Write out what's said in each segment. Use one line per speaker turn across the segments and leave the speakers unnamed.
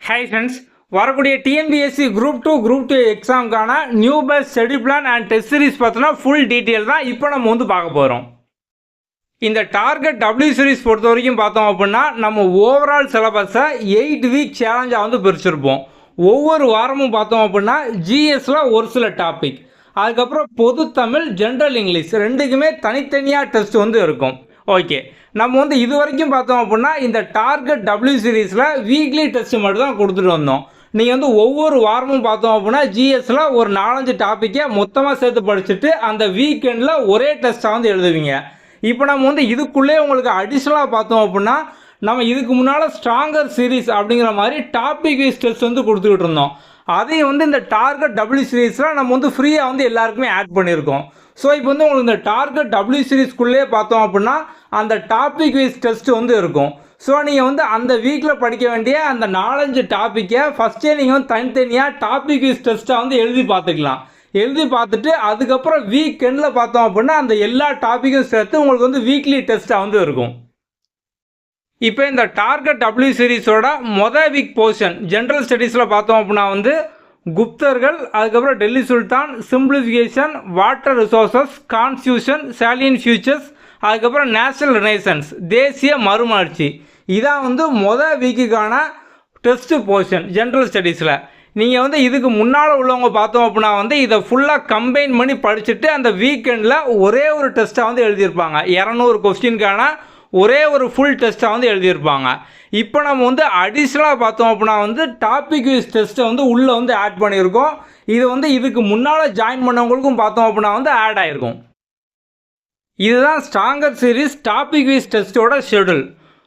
High friends, வரக்கூடிய TNPSC group 2 எக்ஸாமுக்கான new batch study plan and test series பார்த்தோன்னா full detail தான் இப்போ நம்ம வந்து பார்க்க போகிறோம். இந்த டார்கெட் டபிள்யூ சீரிஸ் பொறுத்த வரைக்கும் பார்த்தோம் அப்படின்னா நம்ம ஓவரால் சிலபஸை 8 வீக் சேலஞ்சாக வந்து பிரிச்சிருப்போம். ஒவ்வொரு வாரமும் பார்த்தோம் அப்படின்னா ஜிஎஸ்ல ஒரு சில டாபிக், அதுக்கப்புறம் பொது தமிழ், ஜென்ரல் இங்கிலீஷ் ரெண்டுக்குமே தனித்தனியாக டெஸ்ட் வந்து இருக்கும். ஓகே, நம்ம வந்து இது வரைக்கும் பார்த்தோம் அப்படின்னா இந்த டார்கெட் டபிள்யூ சீரீஸில் வீக்லி டெஸ்ட் மட்டும் தான் கொடுத்துட்டு வந்தோம். நீங்கள் வந்து ஒவ்வொரு வாரமும் பார்த்தோம் அப்படின்னா ஜிஎஸ்ல ஒரு 4-5 டாப்பிக்கை மொத்தமாக சேர்த்து படிச்சுட்டு அந்த வீக்கெண்டில் ஒரே டெஸ்ட்டாக வந்து எழுதுவீங்க. இப்போ நம்ம வந்து இதுக்குள்ளே உங்களுக்கு அடிஷ்னலாக பார்த்தோம் அப்படின்னா நம்ம இதுக்கு முன்னால் ஸ்ட்ராங்கர் சீரீஸ் அப்படிங்கிற மாதிரி டாபிக் வைஸ் டெஸ்ட் வந்து கொடுத்துக்கிட்டு இருந்தோம். அதையும் வந்து இந்த டார்கெட் டபிள்யூ சீரீஸில் நம்ம வந்து ஃப்ரீயாக வந்து எல்லாருக்குமே ஆட் பண்ணியிருக்கோம். ஸோ இப்போ வந்து உங்களுக்கு இந்த டார்கெட் டபிள்யூ சீரீஸ்க்குள்ளே பார்த்தோம் அப்படின்னா அந்த டாபிக் வைஸ் டெஸ்ட் வந்து இருக்கும். ஸோ நீங்கள் வந்து அந்த வீக்கில் படிக்க வேண்டிய அந்த 4-5 டாப்பிக்கை ஃபஸ்ட்டே நீங்கள் வந்து தனித்தனியாக டாபிக் வைஸ் டெஸ்ட்டாக வந்து எழுதி பார்த்துக்கலாம். எழுதி பார்த்துட்டு அதுக்கப்புறம் வீக்கெண்டில் பார்த்தோம் அப்படின்னா அந்த எல்லா டாப்பிக்கும் சேர்த்து உங்களுக்கு வந்து வீக்லி டெஸ்ட்டாக வந்து இருக்கும். இப்போ இந்த டார்கெட் டபிள்யூ சீரீஸோட மொதல் வீக் போர்ஷன் ஜென்ரல் ஸ்டடீஸில் பார்த்தோம் அப்படின்னா வந்து குப்தர்கள், அதுக்கப்புறம் டெல்லி சுல்தான், simplification, water resources, constitution, சாலியன் features, அதுக்கப்புறம் நேஷனல் ரினைசன்ஸ், தேசிய மறுமலர்ச்சி, இதான் வந்து மொதல் வீக்குக்கான டெஸ்ட் போர்ஷன் ஜென்ரல் ஸ்டடீஸில். நீங்கள் வந்து இதுக்கு முன்னால் உள்ளவங்க பார்த்தோம் அப்படின்னா வந்து இதை ஃபுல்லாக கம்பைன் பண்ணி படிச்சுட்டு அந்த வீக்கெண்டில் ஒரே ஒரு டெஸ்ட்டாக வந்து எழுதியிருப்பாங்க. 200 கொஸ்டினுக்கான ஒரே ஒரு ஃபுல் டெஸ்ட்டாக வந்து எழுதியிருப்பாங்க. இப்போ நம்ம வந்து அடிஷ்னலாக பார்த்தோம் அப்படின்னா வந்து டாபிக் வைஸ் டெஸ்ட்டை வந்து உள்ளே வந்து ஆட் பண்ணியிருக்கோம். இது வந்து இதுக்கு முன்னால் ஜாயின் பண்ணவங்களுக்கும் பார்த்தோம் அப்படின்னா வந்து ஆட் ஆகிருக்கும். இதுதான் ஸ்ட்ராங்கர் சீரீஸ் டாபிக் வைஸ் டெஸ்ட்டோட ஷெடியூல்.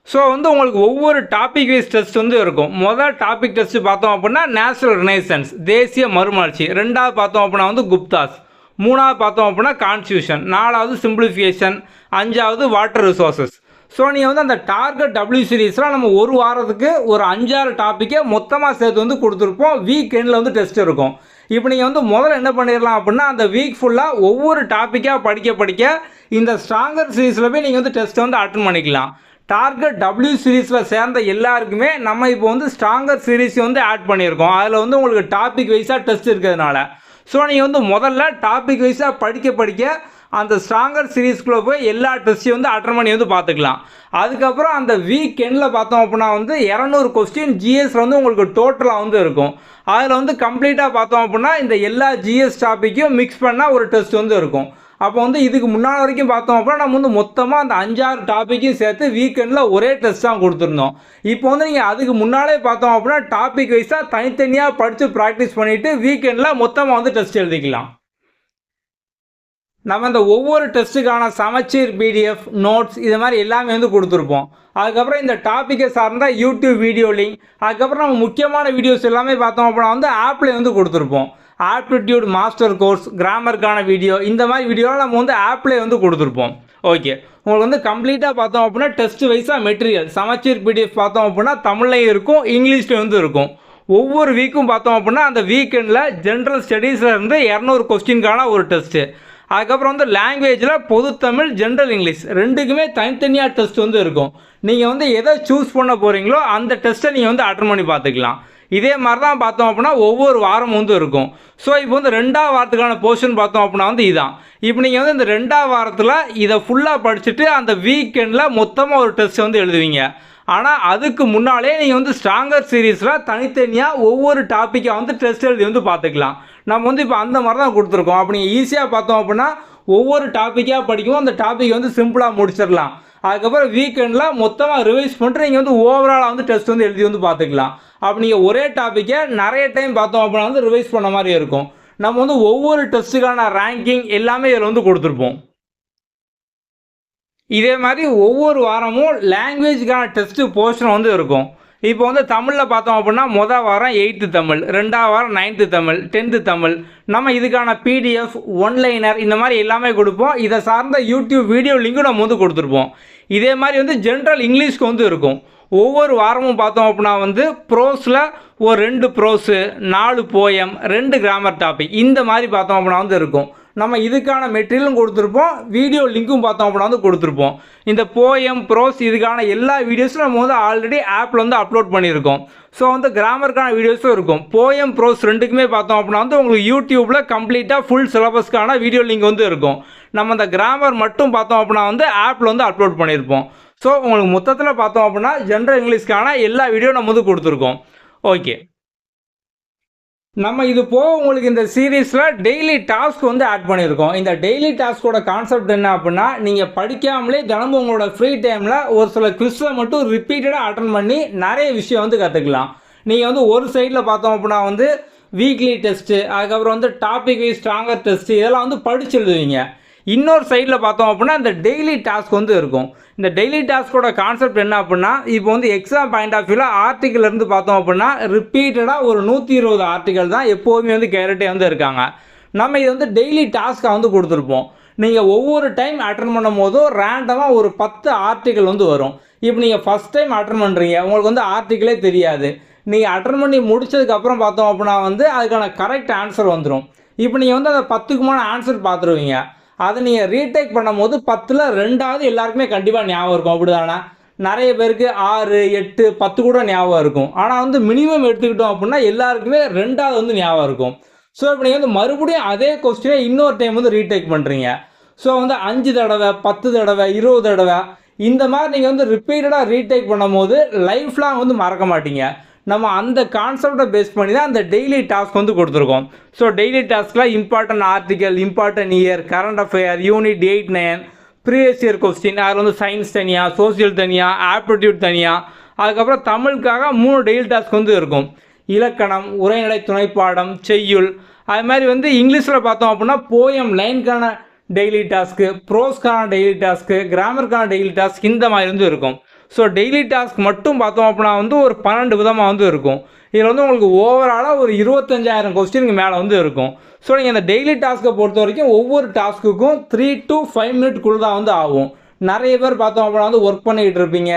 ஸோ வந்து உங்களுக்கு ஒவ்வொரு டாபிக் வைஸ் டெஸ்ட் வந்து இருக்கும். முதல் டாபிக் டெஸ்ட் பார்த்தோம் அப்படின்னா நேஷனல் ரினைசன்ஸ், தேசிய மறுமலர்ச்சி, 2வது பார்த்தோம் அப்படின்னா வந்து குப்தாஸ், 3வது பார்த்தோம் அப்படின்னா கான்ஸ்டியூஷன், 4வது சிம்பிளிஃபிகேஷன், 5வது வாட்டர் ரிசோர்ஸஸ். ஸோ நீங்கள் வந்து அந்த டார்கெட் டபிள்யூ சீரீஸில் நம்ம ஒரு வாரத்துக்கு ஒரு 5-6 டாப்பிக்கை மொத்தமாக சேர்த்து வந்து கொடுத்துருப்போம். வீக்கெண்டில் வந்து டெஸ்ட் இருக்கும். இப்போ நீங்கள் வந்து முதல்ல என்ன பண்ணிடலாம் அப்படின்னா அந்த வீக் ஃபுல்லாக ஒவ்வொரு டாப்பிக்காக படிக்க இந்த ஸ்ட்ராங்கர் சீரீஸில் போய் நீங்கள் வந்து டெஸ்ட்டை வந்து அட்டன் பண்ணிக்கலாம். டார்கெட் டபிள்யூ சீரீஸில் சேர்ந்த எல்லாருக்குமே நம்ம இப்போ வந்து ஸ்ட்ராங்கர் சீரீஸ் வந்து ஆட் பண்ணியிருக்கோம். அதில் வந்து உங்களுக்கு டாபிக் வைஸாக டெஸ்ட் இருக்கிறதுனால ஸோ நீங்கள் வந்து முதல்ல டாபிக் வைஸாக படிக்க அந்த ஸ்ட்ராங்கர் சீரீஸ்குள்ளே போய் எல்லா டெஸ்ட்டையும் வந்து அட்டன் பண்ணி வந்து பார்த்துக்கலாம். அதுக்கப்புறம் அந்த வீக்கெண்டில் பார்த்தோம் அப்படின்னா வந்து 200 கொஸ்டின் ஜிஎஸ் வந்து உங்களுக்கு டோட்டலாக வந்து இருக்கும். அதில் வந்து கம்ப்ளீட்டாக பார்த்தோம் அப்படின்னா இந்த எல்லா ஜிஎஸ் டாப்பிக்கையும் மிக்ஸ் பண்ணால் ஒரு டெஸ்ட் வந்து இருக்கும். அப்போ வந்து இதுக்கு முன்னாடி வரைக்கும் பார்த்தோம் அப்படின்னா நம்ம வந்து மொத்தமாக அந்த 5-6 டாப்பிக்கையும் சேர்த்து வீக்கெண்டில் ஒரே டெஸ்ட் தான் கொடுத்துருந்தோம். இப்போ வந்து நீங்கள் அதுக்கு முன்னாலே பார்த்தோம் அப்படின்னா டாபிக் வைஸாக தனித்தனியாக படித்து ப்ராக்டிஸ் பண்ணிவிட்டு வீக்கெண்டில் மொத்தமாக வந்து டெஸ்ட் எழுதிக்கலாம். நம்ம இந்த ஒவ்வொரு டெஸ்ட்டுக்கான சமச்சீர் பிடிஎஃப், நோட்ஸ் இது மாதிரி எல்லாமே வந்து கொடுத்துருப்போம். அதுக்கப்புறம் இந்த டாப்பிக்கை சார்ந்த யூடியூப் வீடியோ லிங்க், அதுக்கப்புறம் நம்ம முக்கியமான வீடியோஸ் எல்லாமே பார்த்தோம் அப்படின்னா வந்து ஆப்லேயே வந்து கொடுத்துருப்போம். ஆப்டிடியூட் மாஸ்டர் கோர்ஸ், கிராமருக்கான வீடியோ, இந்த மாதிரி வீடியோலாம் நம்ம வந்து ஆப்லேயே வந்து கொடுத்துருப்போம். ஓகே, உங்களுக்கு வந்து கம்ப்ளீட்டாக பார்த்தோம் அப்படின்னா டெஸ்ட் வைஸாக மெட்டீரியல் சமச்சீர் பிடிஎஃப் பார்த்தோம் அப்படின்னா தமிழ்லையும் இருக்கும், இங்கிலீஷ்லேயும் வந்து இருக்கும். ஒவ்வொரு வீக்கும் பார்த்தோம் அப்படின்னா அந்த வீக்கெண்டில் ஜென்ரல் ஸ்டடீஸில் இருந்து 200 கொஸ்டினுக்கான ஒரு டெஸ்ட்டு, அதுக்கப்புறம் வந்து லாங்குவேஜில் பொது தமிழ், ஜென்ரல் இங்கிலீஷ் ரெண்டுக்குமே தனித்தனியாக டெஸ்ட் வந்து இருக்கும். நீங்கள் வந்து எதை சூஸ் பண்ண போகிறீங்களோ அந்த டெஸ்ட்டை நீங்கள் வந்து அட்டன் பண்ணி பார்த்துக்கலாம். இதே மாதிரி தான் பார்த்தோம் அப்படின்னா ஒவ்வொரு வாரமும் வந்து இருக்கும். ஸோ இப்போ வந்து 2வது வாரத்துக்கான போர்ஷன் பார்த்தோம் அப்படின்னா வந்து இதுதான். இப்போ நீங்கள் வந்து இந்த 2வது வாரத்தில் இதை ஃபுல்லாக படிச்சுட்டு அந்த வீக்கெண்டில் மொத்தமாக ஒரு டெஸ்ட் வந்து எழுதுவீங்க. ஆனால் அதுக்கு முன்னாலே நீங்கள் வந்து ஸ்ட்ராங்கர் சீரீஸில் தனித்தனியாக ஒவ்வொரு டாப்பிக்காக வந்து டெஸ்ட் எழுதி வந்து பார்த்துக்கலாம். நம்ம வந்து இப்போ அந்த மாதிரி தான் கொடுத்துருக்கோம். அப்படி ஈஸியாக பார்த்தோம் அப்படின்னா ஒவ்வொரு டாப்பிக்காக படிக்கும் அந்த டாப்பிக் வந்து சிம்பிளாக முடிச்சிடலாம். அதுக்கப்புறம் வீக்கெண்டில் மொத்தமாக ரிவைஸ் பண்ணிட்டு நீங்கள் வந்து ஓவராலாக வந்து டெஸ்ட் வந்து எழுதி வந்து பார்த்துக்கலாம். அப்படி நீங்கள் ஒரே டாப்பிக்கை நிறைய டைம் பார்த்தோம் அப்படின்னா வந்து ரிவைஸ் பண்ண மாதிரி இருக்கும். நம்ம வந்து ஒவ்வொரு டெஸ்ட்டுக்கான ரேங்கிங் எல்லாமே இதில் வந்து கொடுத்துருப்போம். இதே மாதிரி ஒவ்வொரு வாரமும் லாங்குவேஜுக்கான டெஸ்ட்டு போர்ஷன் வந்து இருக்கும். இப்போ வந்து தமிழில் பார்த்தோம் அப்படின்னா மொதல் வாரம் 8th தமிழ், 2வது வாரம் 9th தமிழ், 10th தமிழ். நம்ம இதுக்கான பிடிஎஃப், ஒன்லைனர் இந்த மாதிரி எல்லாமே கொடுப்போம். இதை சார்ந்த யூடியூப் வீடியோ லிங்க்கும் நம்ம வந்து கொடுத்துருப்போம். இதே மாதிரி வந்து ஜென்ரல் இங்கிலீஷ்க்கு வந்து இருக்கும். ஒவ்வொரு வாரமும் பார்த்தோம் அப்படின்னா வந்து ப்ரோஸில் ஒரு 2 ப்ரோஸு, 4 போயம், 2 கிராமர் டாபிக் இந்த மாதிரி பார்த்தோம் அப்படின்னா வந்து இருக்கும். நம்ம இதுக்கான மெட்டீரியலும் கொடுத்துருப்போம், வீடியோ லிங்க்கும் பார்த்தோம் அப்படின்னா வந்து கொடுத்துருப்போம். இந்த போயம் ப்ரோஸ் இதுக்கான எல்லா வீடியோஸும் நம்ம வந்து ஆல்ரெடி ஆப்பில் வந்து அப்லோட் பண்ணியிருக்கோம். ஸோ வந்து கிராமருக்கான வீடியோஸும் இருக்கும். போயம் ப்ரோஸ் ரெண்டுக்குமே பார்த்தோம் அப்படின்னா வந்து உங்களுக்கு யூடியூப்பில் கம்ப்ளீட்டாக ஃபுல் சிலபஸ்க்கான வீடியோ லிங்க் வந்து இருக்கும். நம்ம அந்த கிராமர் மட்டும் பார்த்தோம் அப்படின்னா வந்து ஆப்பில் வந்து அப்லோட் பண்ணியிருப்போம். ஸோ உங்களுக்கு மொத்தத்தில் பார்த்தோம் அப்படின்னா ஜென்ரல் இங்கிலீஷ்க்கான எல்லா வீடியோ நம்ம வந்து கொடுத்துருக்கோம். ஓகே, நம்ம இது போக உங்களுக்கு இந்த சீரீஸில் டெய்லி டாஸ்க் வந்து ஆட் பண்ணியிருக்கோம். இந்த டெய்லி டாஸ்கோட கான்செப்ட் என்ன அப்படின்னா, நீங்கள் படிக்காமலே தினமும் உங்களோட ஃப்ரீ டைமில் ஒரு சில குவிஸை மட்டும் ரிப்பீட்டடாக அட்டன் பண்ணி நிறைய விஷயம் வந்து கற்றுக்கலாம். நீங்கள் வந்து ஒரு சைடில் பார்த்தோம் அப்படின்னா வந்து வீக்லி டெஸ்ட்டு, அதுக்கப்புறம் வந்து டாபிக் வைஸ் ஸ்ட்ராங்கர் டெஸ்ட்டு இதெல்லாம் வந்து படிச்சு எழுதுவீங்க. இன்னொரு சைடில் பார்த்தோம் அப்படின்னா இந்த டெய்லி டாஸ்க் வந்து இருக்கும். இந்த டெய்லி டாஸ்கோட கான்செப்ட் என்ன அப்படின்னா, இப்போ வந்து எக்ஸாம் பாயிண்ட் ஆஃப் வியூவில் ஆர்டிக்கல் இருந்து பார்த்தோம் அப்படின்னா ரிப்பீட்டடாக ஒரு 120 ஆர்டிக்கல் தான் எப்போதுமே வந்து கேரட்டே வந்து இருக்காங்க. நம்ம இது வந்து டெய்லி டாஸ்க்காக வந்து கொடுத்துருப்போம். நீங்கள் ஒவ்வொரு டைம் அட்டன் பண்ணும் போதும் ரேண்டமாக ஒரு 10 ஆர்டிக்கல் வந்து வரும். இப்போ நீங்கள் ஃபஸ்ட் டைம் அட்டன் பண்ணுறீங்க, உங்களுக்கு வந்து ஆர்டிக்கலே தெரியாது. நீங்கள் அட்டன் பண்ணி முடிச்சதுக்கப்புறம் பார்த்தோம் அப்படின்னா வந்து அதுக்கான கரெக்ட் ஆன்சர் வந்துடும். இப்போ நீங்கள் வந்து அந்த 10க்குமான ஆன்சர் பார்த்துருவீங்க. அதை நீங்கள் ரீடேக் பண்ணும் போது 10ல் 2வது எல்லாருக்குமே கண்டிப்பாக ஞாபகம் இருக்கும். அப்படி தானே? நிறைய பேருக்கு 6, 8, 10 கூட ஞாபகம் இருக்கும். ஆனால் வந்து மினிமம் எடுத்துக்கிட்டோம் அப்படின்னா எல்லாருக்குமே 2வது வந்து ஞாபகம் இருக்கும். ஸோ இப்போ நீங்கள் வந்து மறுபடியும் அதே கொஸ்டினை இன்னொரு டைம் வந்து ரீடேக் பண்ணுறீங்க. ஸோ வந்து 5 தடவை, 10 தடவை, 20 தடவை இந்த மாதிரி நீங்கள் வந்து ரிப்பீட்டடாக ரீடேக் பண்ணும் போது லைஃப் லாங் வந்து மறக்க மாட்டீங்க. நம்ம அந்த கான்செப்டை பேஸ் பண்ணி தான் அந்த டெய்லி டாஸ்க் வந்து கொடுத்துருக்கோம். ஸோ டெய்லி டாஸ்கில் important article, important year, current affair, unit 8, 9, previous year question, அதில் வந்து சயின்ஸ் தனியாக, சோசியல் தனியாக, ஆப்டிடியூட் தனியாக, அதுக்கப்புறம் தமிழுக்காக 3 டெய்லி டாஸ்க் வந்து இருக்கும். இலக்கணம், உரைநடை துணைப்பாடம், செய்யுள், அது மாதிரி வந்து இங்கிலீஷில் பார்த்தோம் அப்படின்னா போயம் லைனுக்கான டெய்லி டாஸ்க்கு, ப்ரோஸ்க்கான டெய்லி டாஸ்க்கு, கிராமருக்கான டெய்லி டாஸ்க் இந்த மாதிரி வந்து இருக்கும். ஸோ டெய்லி டாஸ்க் மட்டும் பார்த்தோம் அப்படின்னா வந்து ஒரு 12 விதமாக வந்து இருக்கும். இதில் வந்து உங்களுக்கு ஓவராலாக ஒரு 25,000 கொஸ்டினுக்கு மேலே வந்து இருக்கும். ஸோ நீங்கள் இந்த டெய்லி டாஸ்க்கை பொறுத்த வரைக்கும் ஒவ்வொரு டாஸ்க்குக்கும் 3 to 5 மினிட்குள்ளே தான் வந்து ஆகும். நிறைய பேர் பார்த்தோம் அப்படின்னா வந்து ஒர்க் பண்ணிக்கிட்டு இருப்பீங்க,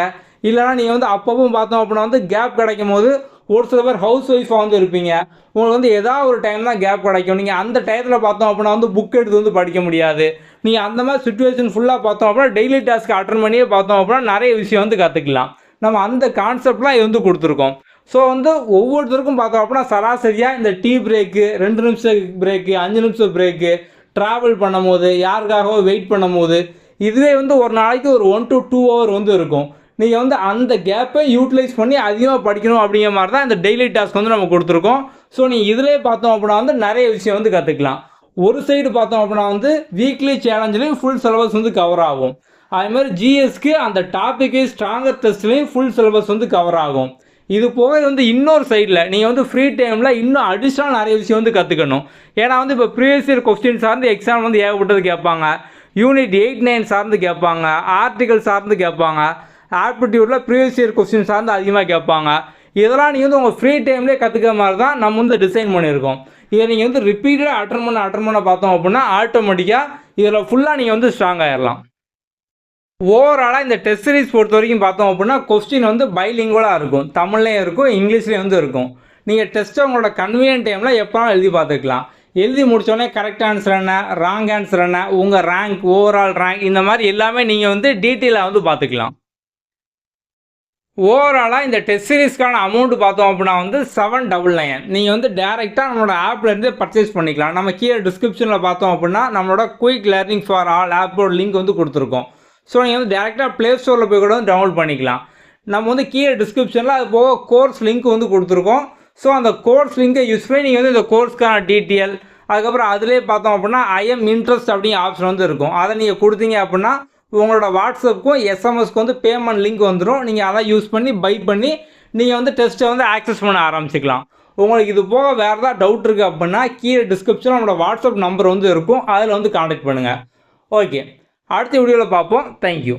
இல்லைனா நீங்கள் வந்து அப்பவும் பார்த்தோம் அப்படின்னா வந்து கேப் கிடைக்கும் போது ஒரு சில பேர் ஹவுஸ் ஒய்ஃபாக வந்து இருப்பீங்க. உங்களுக்கு வந்து ஏதாவது ஒரு டைம் தான் கேப் கிடைக்கும். நீங்கள் அந்த டயத்தில் பார்த்தோம் அப்படின்னா வந்து புக் எடுத்து வந்து படிக்க முடியாது. நீங்கள் அந்த மாதிரி சுச்சுவேஷன் ஃபுல்லாக பார்த்தோம் அப்படின்னா டெய்லி டாஸ்க் அட்டன் பண்ணியே பார்த்தோம் அப்படின்னா நிறைய விஷயம் வந்து கற்றுக்கலாம். நம்ம அந்த கான்செப்ட்லாம் இது வந்து கொடுத்துருக்கோம். ஸோ வந்து ஒவ்வொருத்தருக்கும் பார்த்தோம் அப்படின்னா சராசரியாக இந்த டீ பிரேக்கு, 2 நிமிஷம் பிரேக்கு, 5 நிமிஷம் பிரேக்கு, ட்ராவல் பண்ணும் போது, யாருக்காகவோ வெயிட் பண்ணும் போது, இதுவே வந்து ஒரு நாளைக்கு ஒரு 1 to 2 hour வந்து இருக்கும். நீங்கள் வந்து அந்த கேப்பை யூட்டிலைஸ் பண்ணி அதிகமாக படிக்கணும் அப்படிங்கிற மாதிரி தான் இந்த டெய்லி டாஸ்க் வந்து நம்ம கொடுத்துருக்கோம். ஸோ நீங்கள் இதிலே பார்த்தோம் அப்படின்னா வந்து நிறைய விஷயம் வந்து கற்றுக்கலாம். ஒரு சைடு பார்த்தோம் அப்படின்னா வந்து வீக்லி சேலஞ்சிலையும் ஃபுல் சிலபஸ் வந்து கவர் ஆகும். அதுமாதிரி ஜிஎஸ்க்கு அந்த டாப்பிக்கு ஸ்ட்ராங்கர் டெஸ்ட்லேயும் ஃபுல் சிலபஸ் வந்து கவர் ஆகும். இது போக வந்து இன்னொரு சைடில் நீங்கள் வந்து ஃப்ரீ டைமில் இன்னும் அடிஷ்னல் நிறைய விஷயம் வந்து கற்றுக்கணும். ஏன்னா வந்து இப்போ ப்ரீவியஸ் இயர் கொஸ்டின் சார்ந்து எக்ஸாம் வந்து ஏகப்பட்டது கேட்பாங்க, யூனிட் 8, 9 சார்ந்து கேட்பாங்க, ஆர்டிகல் சார்ந்து கேட்பாங்க, ஆப்டிடியூட்டில் ப்ரீவியஸ் இயர் கொஸ்டின் சார்ந்து அதிகமாக கேட்பாங்க. இதெல்லாம் நீங்கள் வந்து உங்கள் ஃப்ரீ டைம்லேயே கற்றுக்கிற மாதிரி தான் நம்ம வந்து டிசைன் பண்ணியிருக்கோம். இதை நீங்கள் வந்து ரிப்பீட்டடாக அட்டன் பண்ண பார்த்தோம் அப்படின்னா ஆட்டோமேட்டிக்காக இதில் ஃபுல்லாக நீங்கள் வந்து ஸ்ட்ராங் ஆகிடலாம். ஓவராலாக இந்த டெஸ்ட் சீரிஸ் பொறுத்த வரைக்கும் பார்த்தோம் அப்படின்னா கொஸ்டின் வந்து பைலிங்குவலாக இருக்கும். தமிழ்லேயும் இருக்கும், இங்கிலீஷ்லேயும் வந்து இருக்கும். நீங்கள் டெஸ்ட்டை உங்களோட கன்வீனியன்ட் டைமில் எப்போனாலும் எழுதி பார்த்துக்கலாம். எழுதி முடித்தோடனே கரெக்ட் ஆன்சர் என்ன, ராங் ஆன்சர் என்ன, உங்கள் ரேங்க், ஓவரால் ரேங்க் இந்த மாதிரி எல்லாமே நீங்கள் வந்து டீட்டெயிலாக வந்து பார்த்துக்கலாம். ஓவராலாக இந்த டெஸ்ட் சீரிஸ்க்கான அமௌண்ட் பார்த்தோம் அப்படின்னா வந்து 799. நீங்கள் வந்து டேரெக்டாக நம்மளோட ஆப்லேருந்து பர்ச்சேஸ் பண்ணிக்கலாம். நம்ம கீழே டிஸ்கிரிப்ஷனில் பார்த்தோம் அப்படின்னா நம்மளோட குயிக் லேர்னிங் ஃபார் ஆல் ஆப்போட லிங்க் வந்து கொடுத்துருக்கோம். ஸோ நீங்கள் வந்து டேரெக்டாக ப்ளே ஸ்டோரில் போய் கூட வந்து டவுன்லோட் பண்ணிக்கலாம். நம்ம வந்து கீழே டிஸ்கிரிப்ஷனில் அது போக கோர்ஸ் லிங்க் வந்து கொடுத்துருக்கோம். ஸோ அந்த கோர்ஸ் லிங்கை யூஸ் பண்ணி நீங்கள் வந்து இந்த கோர்ஸ்க்கான டீட்டெயில், அதுக்கப்புறம் அதிலே பார்த்தோம் அப்படின்னா ஐஎம் இன்ட்ரெஸ்ட் அப்படிங்கிற ஆப்ஷன் வந்து இருக்கும். அதை நீங்கள் கொடுத்தீங்க அப்படின்னா உங்களோட வாட்ஸ்அப்புக்கும் எஸ்எம்எஸ்க்கு வந்து பேமெண்ட் லிங்க் வந்துடும். நீங்கள் அதை யூஸ் பண்ணி பை பண்ணி நீங்கள் வந்து டெஸ்ட்டை வந்து ஆக்சஸ் பண்ண ஆரம்பிச்சிக்கலாம். உங்களுக்கு இது போக வேறு ஏதாவது டவுட் இருக்குது அப்படின்னா கீழே டிஸ்கிரிப்ஷனில் நம்மளோட வாட்ஸ்அப் நம்பர் வந்து இருக்கும், அதில் வந்து கான்டாக்ட் பண்ணுங்கள். ஓகே, அடுத்த வீடியோவில் பார்ப்போம். தேங்க்யூ.